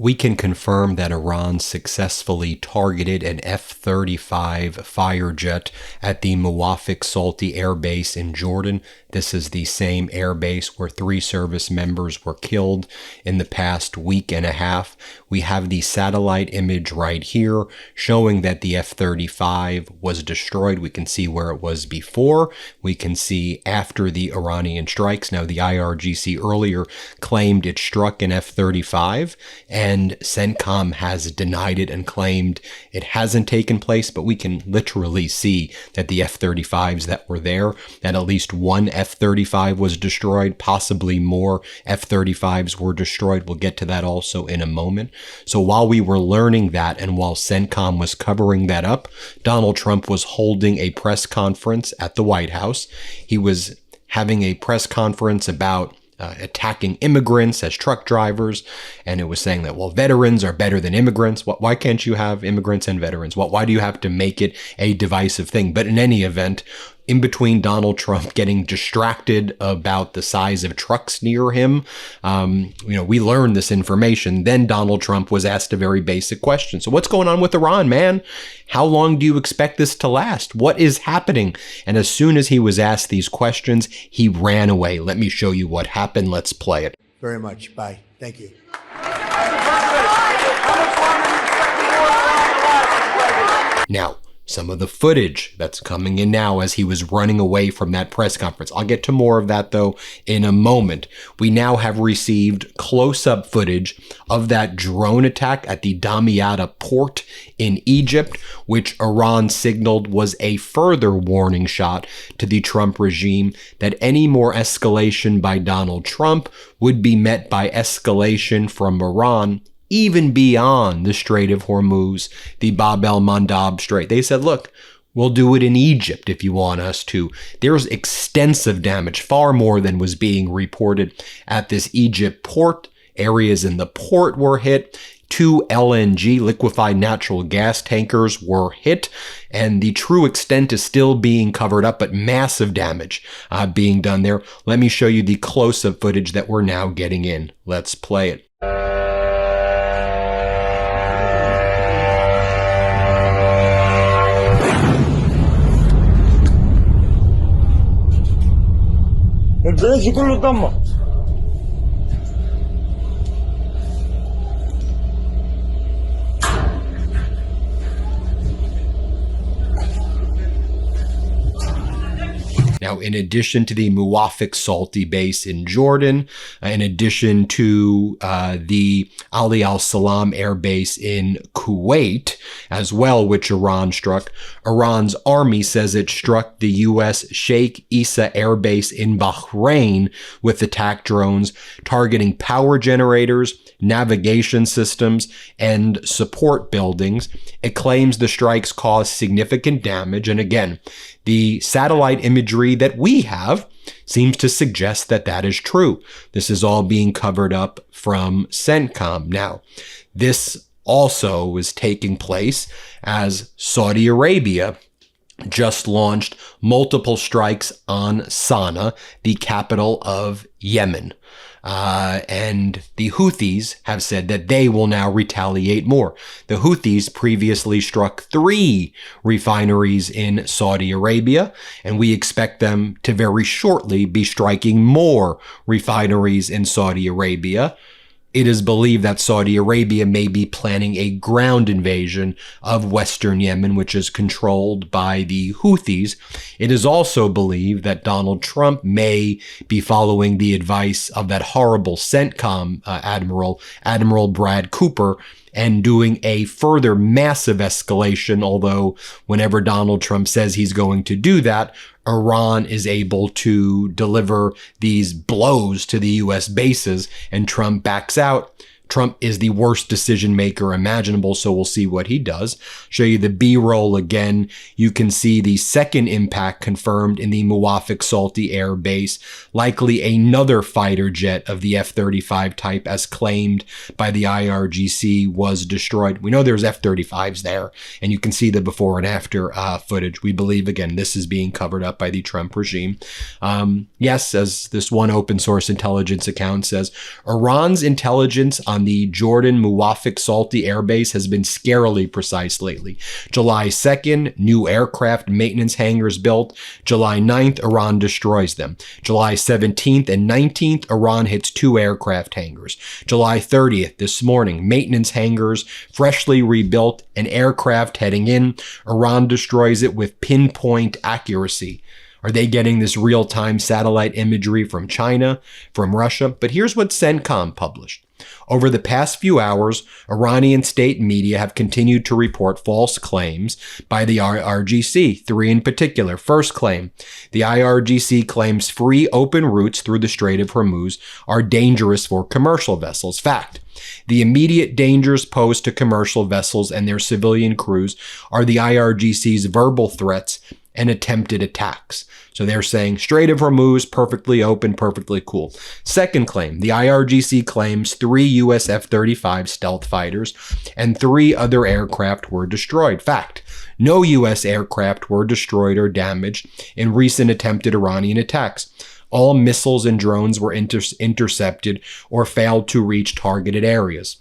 we can confirm that Iran successfully targeted an F-35 fighter jet at the Muwafiq Salti Air Base in Jordan. This is the same air base where 3 service members were killed in the past week and a half. We have the satellite image right here showing that the F-35 was destroyed. We can see where it was before. We can see after the Iranian strikes. Now, the IRGC earlier claimed it struck an F-35, and CENTCOM has denied it and claimed it hasn't taken place, but we can literally see that the F-35s that were there, that at least one F-35 was destroyed, possibly more F-35s were destroyed. We'll get to that also in a moment. So while we were learning that and while CENTCOM was covering that up, Donald Trump was holding a press conference at the White House. He was having a press conference about attacking immigrants as truck drivers, and it was saying that, well, veterans are better than immigrants. Why can't you have immigrants and veterans? Why do you have to make it a divisive thing? But in any event, in between Donald Trump getting distracted about the size of trucks near him, we learned this information. Then Donald Trump was asked a very basic question. So what's going on with Iran, man? How long do you expect this to last? What is happening? And as soon as he was asked these questions, he ran away. Let me show you what happened. Let's play it. Very much. Bye. Thank you. Now, some of the footage that's coming in now as he was running away from that press conference. I'll get to more of that, though, in a moment. We now have received close-up footage of that drone attack at the Damietta port in Egypt, which Iran signaled was a further warning shot to the Trump regime that any more escalation by Donald Trump would be met by escalation from Iran, even beyond the Strait of Hormuz, the Bab el-Mandab Strait. They said, look, we'll do it in Egypt if you want us to. There's extensive damage, far more than was being reported at this Egypt port. Areas in the port were hit. 2 LNG, liquefied natural gas tankers, were hit, and the true extent is still being covered up, but massive damage being done there. Let me show you the close-up footage that we're now getting in. Let's play it. البريج كله اتدمر. Now, in addition to the Muwafiq Salti base in Jordan, in addition to the Ali al-Salam air base in Kuwait as well, which Iran struck, Iran's army says it struck the U.S. Sheikh Issa air base in Bahrain with attack drones targeting power generators, navigation systems, and support buildings. It claims the strikes caused significant damage. And again, the satellite imagery that we have seems to suggest that that is true. This is all being covered up from CENTCOM. Now, this also is taking place as Saudi Arabia just launched multiple strikes on Sana'a, the capital of Yemen. And the Houthis have said that they will now retaliate more. The Houthis previously struck 3 refineries in Saudi Arabia, and we expect them to very shortly be striking more refineries in Saudi Arabia. It is believed that Saudi Arabia may be planning a ground invasion of Western Yemen, which is controlled by the Houthis. It is also believed that Donald Trump may be following the advice of that horrible CENTCOM Admiral Brad Cooper, and doing a further massive escalation, although whenever Donald Trump says he's going to do that, Iran is able to deliver these blows to the U.S. bases, and Trump backs out. Trump is the worst decision maker imaginable, so we'll see what he does. Show you the B-roll again. You can see the second impact confirmed in the Muwafiq Salti air base, likely another fighter jet of the F-35 type as claimed by the IRGC was destroyed. We know there's F-35s there, and you can see the before and after footage. We believe, again, this is being covered up by the Trump regime. Yes, as this one open source intelligence account says, Iran's intelligence on on the Jordan Muwafaq Salty Air Base has been scarily precise lately. July 2nd, new aircraft maintenance hangars built. July 9th, Iran destroys them. July 17th and 19th, Iran hits 2 aircraft hangars. July 30th, this morning, maintenance hangars freshly rebuilt, an aircraft heading in. Iran destroys it with pinpoint accuracy. Are they getting this real-time satellite imagery from China, from Russia? But here's what CENTCOM published. Over the past few hours, Iranian state media have continued to report false claims by the IRGC, 3 in particular. First claim, the IRGC claims free open routes through the Strait of Hormuz are dangerous for commercial vessels. Fact, the immediate dangers posed to commercial vessels and their civilian crews are the IRGC's verbal threats and attempted attacks. So they're saying Strait of Hormuz, perfectly open, perfectly cool. Second claim, the IRGC claims 3 U.S. F-35 stealth fighters and 3 other aircraft were destroyed. Fact, no U.S. aircraft were destroyed or damaged in recent attempted Iranian attacks. All missiles and drones were intercepted or failed to reach targeted areas.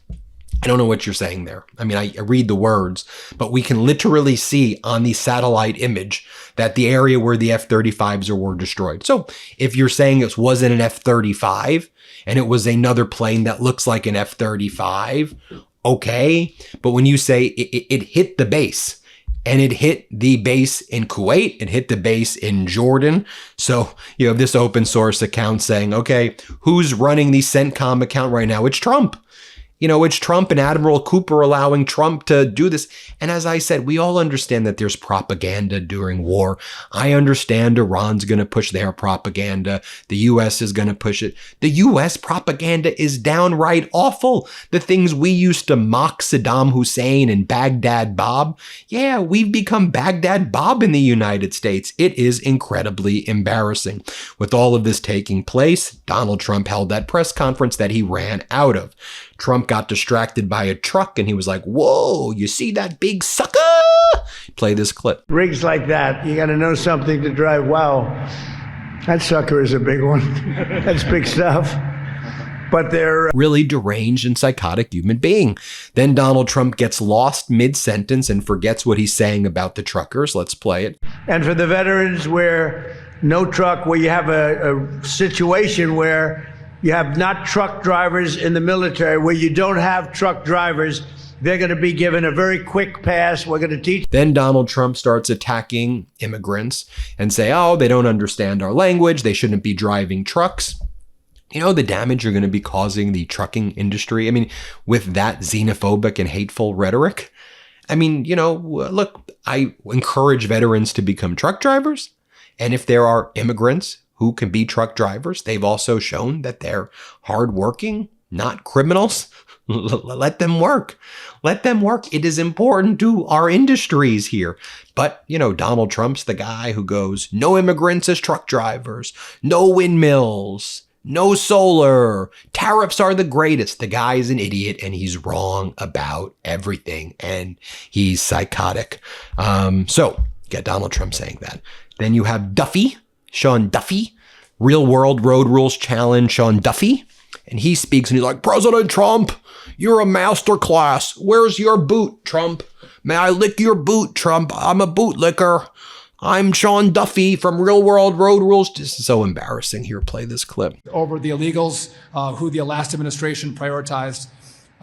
I don't know what you're saying there. I mean, I read the words, but we can literally see on the satellite image that the area where the F-35s were destroyed. So if you're saying it wasn't an F-35 and it was another plane that looks like an F-35, okay. But when you say it hit the base, and it hit the base in Kuwait, it hit the base in Jordan. So you have this open source account saying, okay, who's running the CENTCOM account right now? It's Trump. You know, it's Trump and Admiral Cooper allowing Trump to do this. And as I said, we all understand that there's propaganda during war. I understand Iran's going to push their propaganda. The U.S. is going to push it. The U.S. propaganda is downright awful. The things we used to mock Saddam Hussein and Baghdad Bob. Yeah, we've become Baghdad Bob in the United States. It is incredibly embarrassing. With all of this taking place, Donald Trump held that press conference that he ran out of. Trump got distracted by a truck and he was like, whoa, you see that big sucker? Play this clip. Rigs like that, you got to know something to drive. Wow, that sucker is a big one. That's big stuff. But they're really deranged and psychotic human being. Then Donald Trump gets lost mid-sentence and forgets what he's saying about the truckers. Let's play it. And for the veterans where no truck, where you have a situation where you have not truck drivers in the military, where you don't have truck drivers, they're going to be given a very quick pass. We're going to teach. Then Donald Trump starts attacking immigrants and say, oh, they don't understand our language. They shouldn't be driving trucks. You know the damage you're going to be causing the trucking industry? I mean, with that xenophobic and hateful rhetoric? I mean, you know, look, I encourage veterans to become truck drivers. And if there are immigrants who can be truck drivers, they've also shown that they're hardworking, not criminals. Let them work. Let them work. It is important to our industries here. But, you know, Donald Trump's the guy who goes, no immigrants as truck drivers, no windmills, no solar, tariffs are the greatest. The guy is an idiot and he's wrong about everything and he's psychotic. So you got Donald Trump saying that. Then you have Duffy, Sean Duffy, Real World Road Rules Challenge Sean Duffy. And he speaks and he's like, President Trump, you're a masterclass. Where's your boot, Trump? May I lick your boot, Trump? I'm a bootlicker. I'm Sean Duffy from Real World Road Rules. This is so embarrassing. Here, play this clip. Over the illegals who the last administration prioritized.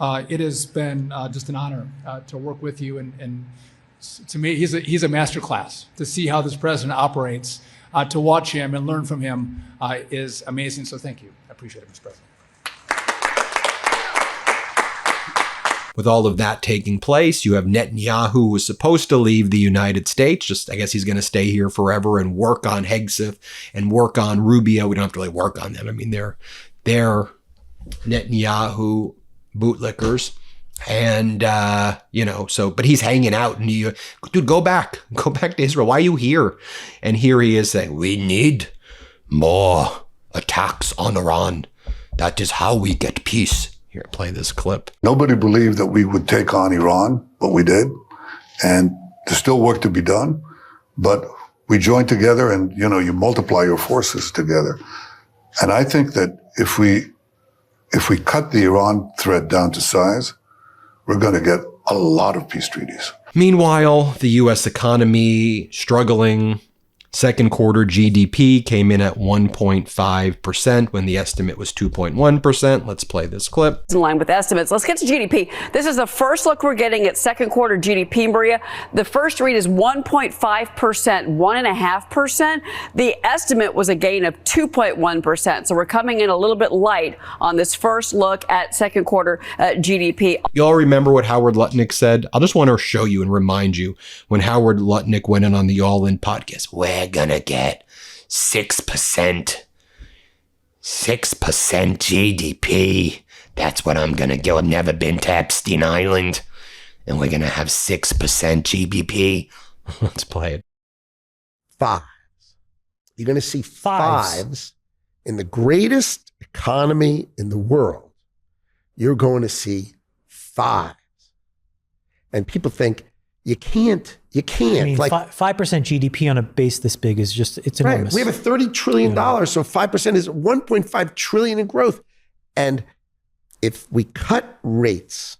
It has been just an honor to work with you. And to me, he's a master class. To see how this president operates, to watch him and learn from him is amazing. So thank you. I appreciate it, Mr. President. With all of that taking place, you have Netanyahu, who was supposed to leave the United States. Just, I guess he's going to stay here forever and work on Hegseth and work on Rubio. We don't have to really work on them. I mean, they're Netanyahu bootlickers. And, but he's hanging out in New York. Dude, go back to Israel. Why are you here? And here he is saying, we need more attacks on Iran. That is how we get peace. Here, play this clip. Nobody believed that we would take on Iran, but we did. And there's still work to be done. But we joined together and, you multiply your forces together. And I think that if if we cut the Iran threat down to size, we're going to get a lot of peace treaties. Meanwhile, the U.S. economy struggling. Second quarter GDP came in at 1.5% when the estimate was 2.1%. Let's play this clip. In line with estimates. Let's get to GDP. This is the first look we're getting at second quarter GDP, Maria. The first read is 1.5%, 1.5%. The estimate was a gain of 2.1%. So we're coming in a little bit light on this first look at second quarter GDP. You all remember what Howard Lutnick said? I just want to show you and remind you when Howard Lutnick went in on the All In podcast. We're gonna get 6% GDP. That's what I'm gonna go. I've never been to Epstein Island, and we're gonna have 6% GDP. Let's play it. Fives. You're gonna see fives in the greatest economy in the world. You're going to see fives, and people think you can't. I mean, like 5% GDP on a base this big is just, it's enormous. Right. We have a $30 trillion, so 5% is 1.5 trillion in growth. And if we cut rates,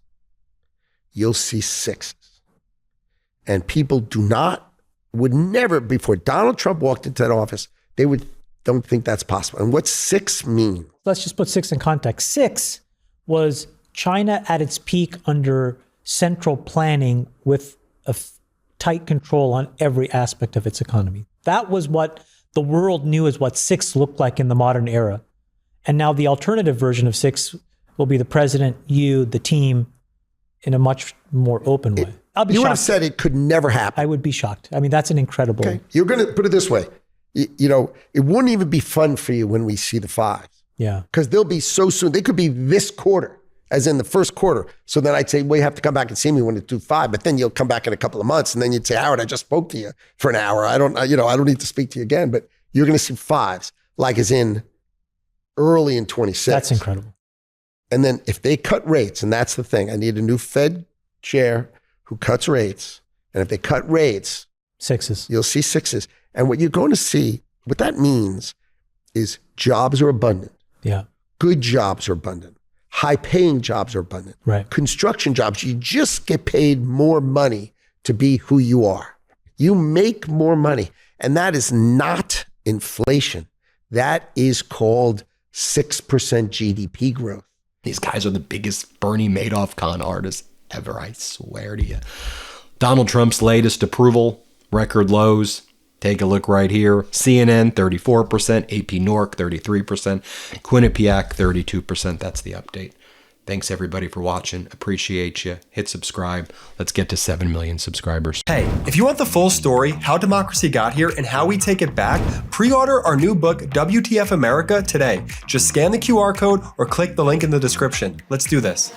you'll see sixes. And people would never, before Donald Trump walked into that office, don't think that's possible. And what's six mean? Let's just put six in context. Six was China at its peak under central planning with a tight control on every aspect of its economy. That was what the world knew as what six looked like in the modern era. And now the alternative version of six will be the president, you, the team, in a much more open way. I'll be shocked. You would have said it could never happen. I would be shocked. I mean, that's an incredible... Okay. You're going to put it this way. You know, it wouldn't even be fun for you when we see the fives. Yeah. Because they'll be so soon. They could be this quarter, as in the first quarter. So then I'd say, well, you have to come back and see me when it's 2.5. But then you'll come back in a couple of months, and then you'd say, Howard, I just spoke to you for an hour. I don't need to speak to you again. But you're going to see fives, like as in early in 26. That's incredible. And then if they cut rates, and that's the thing, I need a new Fed chair who cuts rates. And if they cut rates, sixes, you'll see sixes. And what you're going to see, what that means is jobs are abundant. Yeah. Good jobs are abundant. High-paying jobs are abundant. Right. Construction jobs, you just get paid more money to be who you are. You make more money. And that is not inflation. That is called 6% GDP growth. These guys are the biggest Bernie Madoff con artists ever, I swear to you. Donald Trump's latest approval, record lows. Take a look right here. CNN, 34%, AP Norc, 33%, Quinnipiac, 32%. That's the update. Thanks everybody for watching. Appreciate you. Hit subscribe. Let's get to 7 million subscribers. Hey, if you want the full story, how democracy got here and how we take it back, pre-order our new book, WTF America, today. Just scan the QR code or click the link in the description. Let's do this.